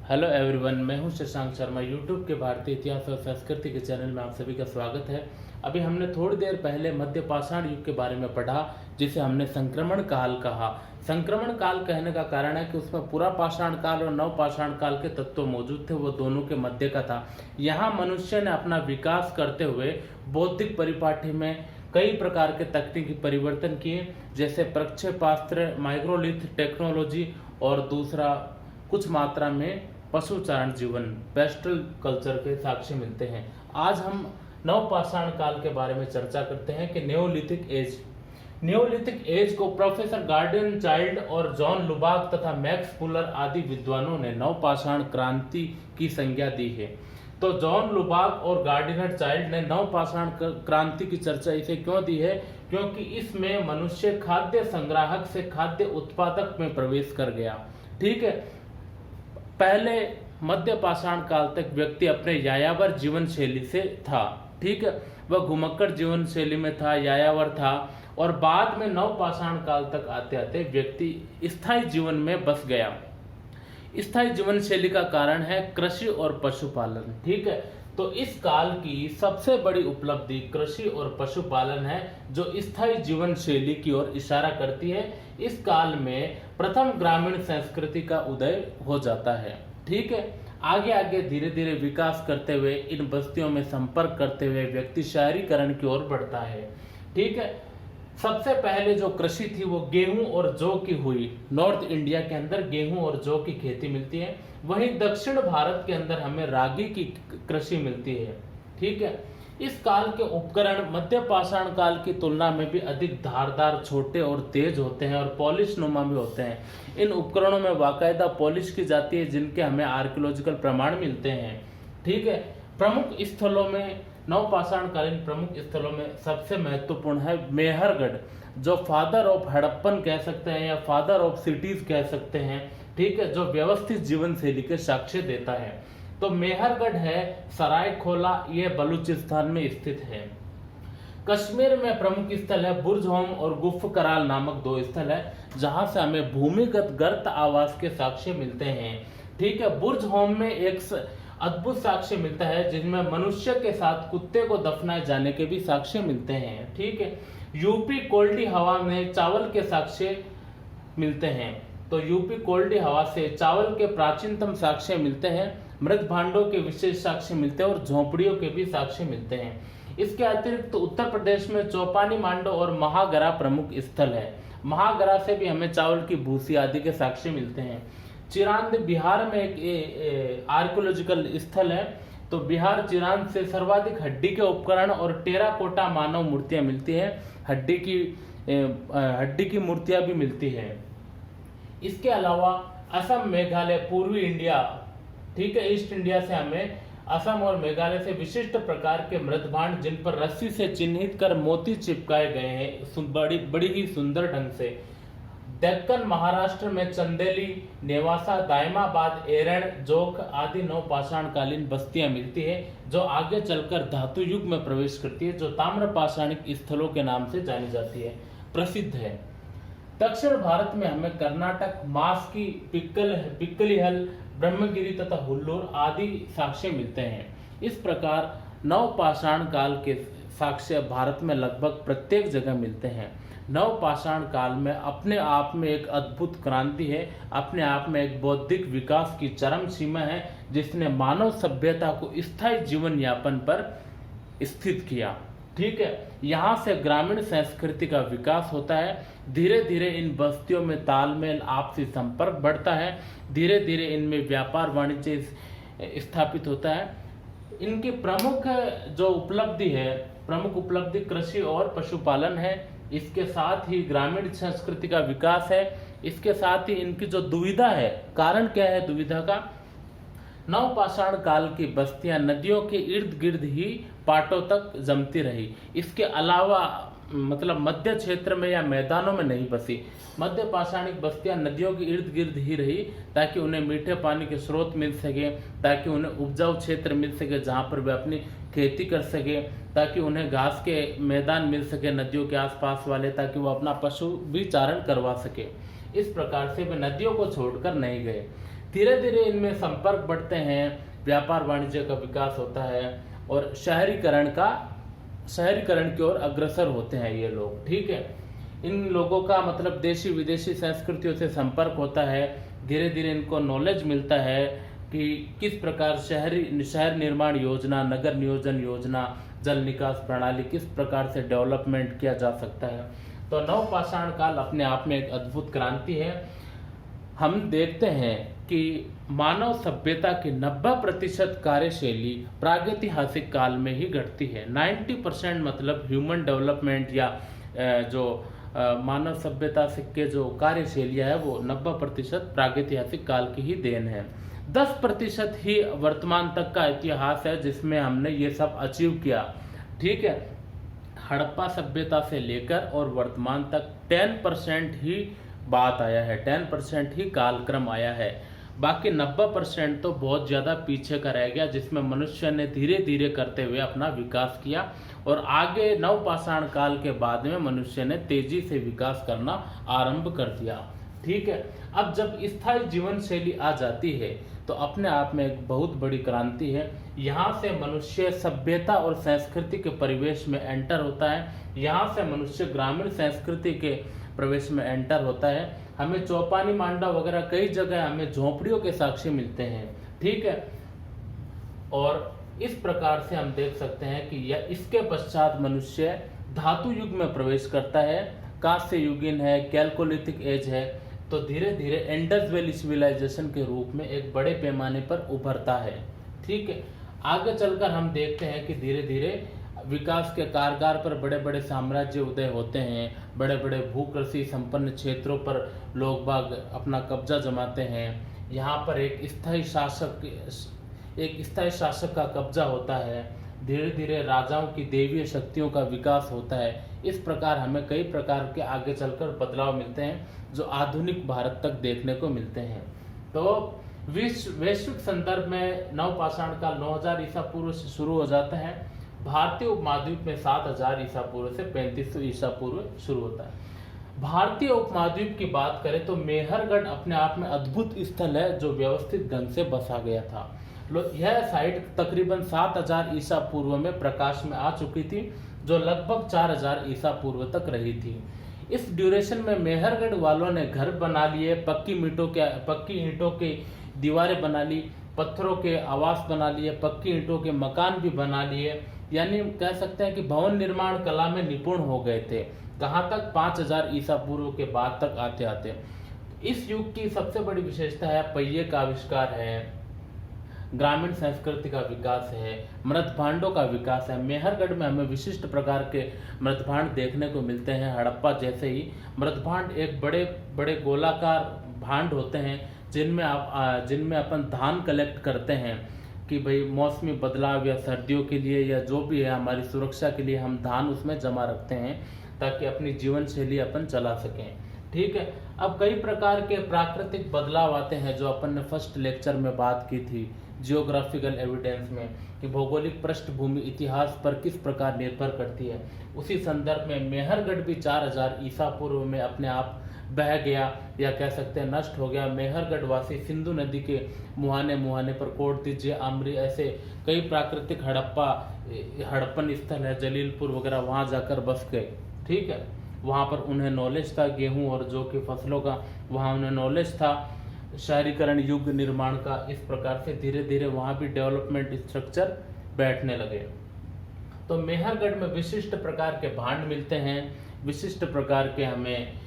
Hello everyone, मैं हूं Shashank Sharma. YouTube के भारतीय इतिहास और संस्कृति के चैनल में आप सभी का स्वागत है। अभी हमने थोड़ी देर पहले मध्य पाषाण युग के बारे में पढ़ा, जिसे हमने संक्रमण काल कहा। संक्रमण काल कहने का कारण है कि उसमें पुरा पाषाण काल और नव पाषाण काल के तत्व मौजूद थे, वो दोनों के मध्य का था। यहाँ मनुष्य ने अपना विकास करते हुए बौद्धिक परिपाठी में कई प्रकार के तकनीकी परिवर्तन किए, जैसे प्रक्षेपास्त्र, माइक्रोलिथ टेक्नोलॉजी और दूसरा कुछ मात्रा में पशुचारण जीवन, पेस्टल कल्चर के साक्ष्य मिलते हैं। आज हम नवपाषाण काल के बारे में चर्चा करते हैं कि न्योलिथिक एज। न्योलिथिक एज को प्रोफेसर गार्डियन चाइल्ड और जॉन लुबाक तथा मैक्स मुलर आदि विद्वानों ने नवपाषाण क्रांति की संज्ञा दी है। तो जॉन लुबाक और गार्डिनर चाइल्ड ने नवपाषाण क्रांति की चर्चा इसे क्यों दी है? क्योंकि इसमें मनुष्य खाद्य संग्राहक से खाद्य उत्पादक में प्रवेश कर गया। ठीक है, पहले मध्य पाषाण काल तक व्यक्ति अपने यायावर जीवन शैली से था। ठीक है, वह घुमक्कड़ जीवन शैली में था, यायावर था, और बाद में नव पाषाण काल तक आते आते व्यक्ति स्थायी जीवन में बस गया। स्थायी जीवन शैली का कारण है कृषि और पशुपालन। ठीक है, तो इस काल की सबसे बड़ी उपलब्धि कृषि और पशुपालन है, जो स्थायी जीवन शैली की ओर इशारा करती है। इस काल में प्रथम ग्रामीण संस्कृति का उदय हो जाता है। ठीक है, आगे आगे धीरे धीरे विकास करते हुए, इन बस्तियों में संपर्क करते हुए व्यक्ति शहरीकरण की ओर बढ़ता है। ठीक है, सबसे पहले जो कृषि थी वो गेहूं और जौ की हुई। नॉर्थ इंडिया के अंदर गेहूं और जौ की खेती मिलती है, वहीं दक्षिण भारत के अंदर हमें रागी की कृषि मिलती है। ठीक है, इस काल के उपकरण मध्य पाषाण काल की तुलना में भी अधिक धारदार, छोटे और तेज होते हैं और पॉलिश नुमा भी होते हैं। इन उपकरणों में बाकायदा पॉलिश की जाती है, जिनके हमें आर्कियोलॉजिकल प्रमाण मिलते हैं। ठीक है, प्रमुख स्थलों में, नवपाषाण कालीन प्रमुख स्थलों में सबसे महत्वपूर्ण है मेहरगढ़, जो फादर ऑफ हड़प्पन कह सकते हैं या फादर ऑफ सिटीज कह सकते हैं। ठीक है, जो व्यवस्थित जीवन शैली के साक्ष्य देता है। तो मेहरगढ़ है सरायखोला, ये बलूचिस्तान में स्थित है। कश्मीर में प्रमुख स्थल है बुर्जहोम और गुफ कराल नामक दो स्थल है, जहां से हमें भूमिगत गर्त आवास के साक्ष्य मिलते हैं। ठीक है, बुर्जहोम में एक अद्भुत साक्ष्य मिलता है, जिनमें मनुष्य के साथ कुत्ते को दफनाए जाने के भी साक्ष्य मिलते हैं। ठीक है, यूपी कोल्डी हवा में चावल के साक्ष्य मिलते हैं। तो यूपी कोल्डी हवा से चावल के प्राचीनतम साक्ष्य मिलते हैं, मृत भांडों के विशेष साक्ष्य मिलते हैं और झोंपड़ियों के भी साक्ष्य मिलते हैं। इसके अतिरिक्त तो उत्तर प्रदेश में चौपानी मांडो और महागरा प्रमुख स्थल है। महागरा से भी हमें चावल की भूसी आदि के साक्ष्य मिलते हैं। चिरांद बिहार में एक आर्कियोलॉजिकल स्थल है। तो बिहार चिरांद से सर्वाधिक हड्डी के उपकरण और टेराकोटा मानव मूर्तियां मिलती हैं। हड्डी की मूर्तियां भी मिलती हैं। इसके अलावा असम, मेघालय, पूर्वी इंडिया, ठीक है, ईस्ट इंडिया से हमें असम और मेघालय से विशिष्ट प्रकार के मृतभांड, जिन पर रस्सी से चिन्हित कर मोती चिपकाए गए हैं बड़ी ही सुंदर ढंग से। दक्कन, महाराष्ट्र में चंदेली, नेवासा, दायमाबाद, एरण, जोख आदि नवपाषाण कालीन बस्तियां मिलती है, जो आगे चलकर धातु युग में प्रवेश करती है, जो ताम्र पाषाणिक स्थलों के नाम से जानी जाती है, प्रसिद्ध है। दक्षिण भारत में हमें कर्नाटक, मास्की, पिक्कलिहल, ब्रह्मगिरी तथा हुल्लूर आदि साक्ष्य मिलते हैं। इस प्रकार नवपाषाण काल के साक्ष्य भारत में लगभग प्रत्येक जगह मिलते हैं। नवपाषाण काल में अपने आप में एक अद्भुत क्रांति है, अपने आप में एक बौद्धिक विकास की चरम सीमा है, जिसने मानव सभ्यता को स्थायी जीवन यापन पर स्थित किया। ठीक है, यहाँ से ग्रामीण संस्कृति का विकास होता है। धीरे धीरे इन बस्तियों में तालमेल, आपसी संपर्क बढ़ता है। धीरे धीरे इनमें व्यापार वाणिज्य स्थापित होता है। इनकी प्रमुख जो उपलब्धि है, प्रमुख उपलब्धि कृषि और पशुपालन है। इसके साथ ही ग्रामीण संस्कृति का विकास है। इसके साथ ही इनकी जो दुविधा है, कारण क्या है दुविधा का? नवपाषाण काल की बस्तियां नदियों के इर्द गिर्द ही पाटों तक जमती रही। इसके अलावा मतलब मध्य क्षेत्र में या मैदानों में नहीं बसी। मध्य पाषाणिक बस्तियां नदियों के इर्द गिर्द ही रही, ताकि उन्हें मीठे पानी के स्रोत मिल सके, ताकि उन्हें उपजाऊ क्षेत्र मिल सके जहां पर वे अपनी खेती कर सके, ताकि उन्हें घास के मैदान मिल सके नदियों के आसपास वाले, ताकि वो अपना पशु भी चारण करवा सके। इस प्रकार से वे नदियों को छोड़कर नहीं गए। धीरे धीरे इनमें संपर्क बढ़ते हैं, व्यापार वाणिज्य का विकास होता है और शहरीकरण की ओर अग्रसर होते हैं ये लोग। ठीक है, इन लोगों का मतलब देशी विदेशी संस्कृतियों से संपर्क होता है, धीरे धीरे इनको नॉलेज मिलता है कि किस प्रकार शहर निर्माण योजना, नगर नियोजन योजना, जल निकास प्रणाली किस प्रकार से डेवलपमेंट किया जा सकता है। तो नवपाषाण काल अपने आप में एक अद्भुत क्रांति है। हम देखते हैं कि मानव सभ्यता की 90% कार्यशैली प्रागैतिहासिक काल में ही घटती है। 90% मतलब ह्यूमन डेवलपमेंट या जो मानव सभ्यता के जो कार्यशैलियाँ है वो 90% प्रागैतिहासिक काल की ही देन है। 10% ही वर्तमान तक का इतिहास है जिसमें हमने ये सब अचीव किया। ठीक है, हड़प्पा सभ्यता से लेकर और वर्तमान तक 10% ही बात आया है, 10% ही कालक्रम आया है। बाकी 90% तो बहुत ज़्यादा पीछे का रह गया, जिसमें मनुष्य ने धीरे धीरे करते हुए अपना विकास किया और आगे नवपाषाण काल के बाद में मनुष्य ने तेजी से विकास करना आरंभ कर दिया। ठीक है, अब जब स्थायी जीवन शैली आ जाती है तो अपने आप में एक बहुत बड़ी क्रांति है। यहाँ से मनुष्य सभ्यता और संस्कृति के परिवेश में एंटर होता है, यहाँ से मनुष्य ग्रामीण संस्कृति के प्रवेश में एंटर होता है। हमें चौपानी मांडा वगैरह कई जगह हमें झोंपड़ियों के साक्ष्य मिलते हैं। ठीक है, और इस प्रकार से हम देख सकते हैं कि यह इसके पश्चात मनुष्य धातु युग में प्रवेश करता है, कांस्य युगीन है, कैल्कोलिथिक एज है, तो धीरे धीरे इंडस वैली सिविलाइजेशन के रूप में एक बड़े पैमाने पर उभरता है। ठीक है, आगे चलकर हम देखते हैं कि धीरे धीरे विकास के कारगर पर बड़े बड़े साम्राज्य उदय होते हैं, बड़े बड़े भूकृषि संपन्न क्षेत्रों पर लोग बाग अपना कब्जा जमाते हैं। यहाँ पर एक स्थायी शासक का कब्जा होता है, धीरे धीरे राजाओं की देवीय शक्तियों का विकास होता है। इस प्रकार हमें कई प्रकार के आगे चलकर बदलाव मिलते हैं जो आधुनिक भारत तक देखने को मिलते हैं। तो वैश्विक संदर्भ में नवपाषाण काल 9000 ईसा पूर्व से शुरू हो जाता है। भारतीय उपमहाद्वीप में 7000 ईसा पूर्व से 3500 ईसा पूर्व शुरू होता है। भारतीय उपमहाद्वीप की बात करें तो मेहरगढ़ अपने आप में अद्भुत स्थल है जो व्यवस्थित ढंग से बसा गया था। यह साइट तकरीबन 7000 ईसा पूर्व में प्रकाश में आ चुकी थी, जो लगभग 4000 ईसा पूर्व तक रही थी। इस ड्यूरेशन में मेहरगढ़ वालों ने घर बना लिए, पक्की ईंटों की दीवारें बना ली, पत्थरों के आवास बना लिए, पक्की ईंटों के मकान भी बना लिए, यानी कह सकते हैं कि भवन निर्माण कला में निपुण हो गए थे। कहाँ तक? 5000 ईसा पूर्व के बाद तक आते आते। इस युग की सबसे बड़ी विशेषता है पहिए का आविष्कार है, ग्रामीण संस्कृति का विकास है, मृतभांडों का विकास है। मेहरगढ़ में हमें विशिष्ट प्रकार के मृतभांड देखने को मिलते हैं। हड़प्पा जैसे ही मृतभांड एक बड़े बड़े गोलाकार भांड होते हैं जिनमें अपन धान कलेक्ट करते हैं कि भाई मौसमी बदलाव या सर्दियों के लिए या जो भी है हमारी सुरक्षा के लिए हम धान उसमें जमा रखते हैं ताकि अपनी जीवन शैली अपन चला सकें। ठीक है, अब कई प्रकार के प्राकृतिक बदलाव आते हैं जो अपन ने फर्स्ट लेक्चर में बात की थी जियोग्राफिकल एविडेंस में कि भौगोलिक पृष्ठभूमि इतिहास पर किस प्रकार निर्भर करती है। उसी संदर्भ में मेहरगढ़ भी 4000 ईसा पूर्व में अपने आप बह गया या कह सकते हैं नष्ट हो गया। मेहरगढ़ वासी सिंधु नदी के मुहाने पर कोटदीजे, आमरी ऐसे कई प्राकृतिक हड़प्पन स्थल है, जलीलपुर वगैरह, वहाँ जाकर बस गए। ठीक है, वहाँ पर उन्हें नॉलेज था गेहूं और जौ की फसलों का, वहाँ उन्हें नॉलेज था शहरीकरण युग निर्माण का। इस प्रकार से धीरे धीरे वहाँ भी डेवलपमेंट स्ट्रक्चर बैठने लगे। तो मेहरगढ़ में विशिष्ट प्रकार के भांड मिलते हैं, विशिष्ट प्रकार के हमें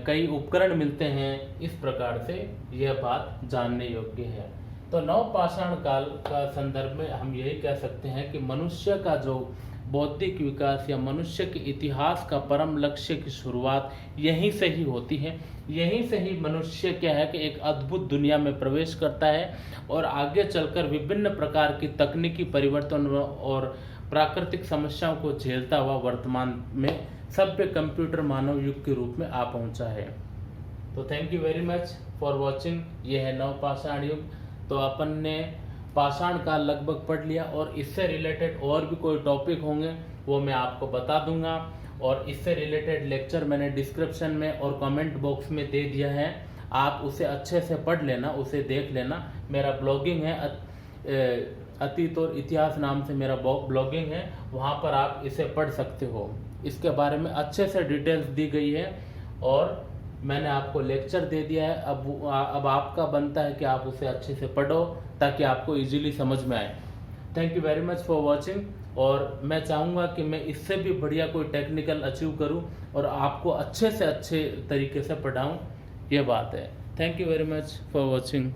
कई उपकरण मिलते हैं। इस प्रकार से यह बात जानने योग्य है। तो नवपाषाण काल का संदर्भ में हम यही कह सकते हैं कि मनुष्य का जो बौद्धिक विकास या मनुष्य के इतिहास का परम लक्ष्य की शुरुआत यहीं से ही होती है। यहीं से ही मनुष्य क्या है कि एक अद्भुत दुनिया में प्रवेश करता है और आगे चलकर विभिन्न प्रकार की तकनीकी परिवर्तन और प्राकृतिक समस्याओं को झेलता हुआ वर्तमान में सभ्य कंप्यूटर मानव युग के रूप में आ पहुंचा है। तो thank you very much for watching. ये है नवपाषाण युग। तो अपन ने पाषाण काल लगभग पढ़ लिया और इससे रिलेटेड और भी कोई टॉपिक होंगे वो मैं आपको बता दूंगा और इससे रिलेटेड लेक्चर मैंने डिस्क्रिप्शन में और कमेंट बॉक्स में दे दिया है। आप उसे अच्छे से पढ़ लेना, उसे देख लेना। मेरा ब्लॉगिंग है अतीत और इतिहास नाम से मेरा ब्लॉगिंग है, वहाँ पर आप इसे पढ़ सकते हो। इसके बारे में अच्छे से डिटेल्स दी गई है और मैंने आपको लेक्चर दे दिया है। अब आपका बनता है कि आप उसे अच्छे से पढ़ो ताकि आपको इजीली समझ में आए। Thank you very much for watching. और मैं चाहूँगा कि मैं इससे भी बढ़िया कोई टेक्निकल अचीव करूँ और आपको अच्छे से अच्छे तरीके से पढ़ाऊँ, ये बात है। Thank you very much for watching.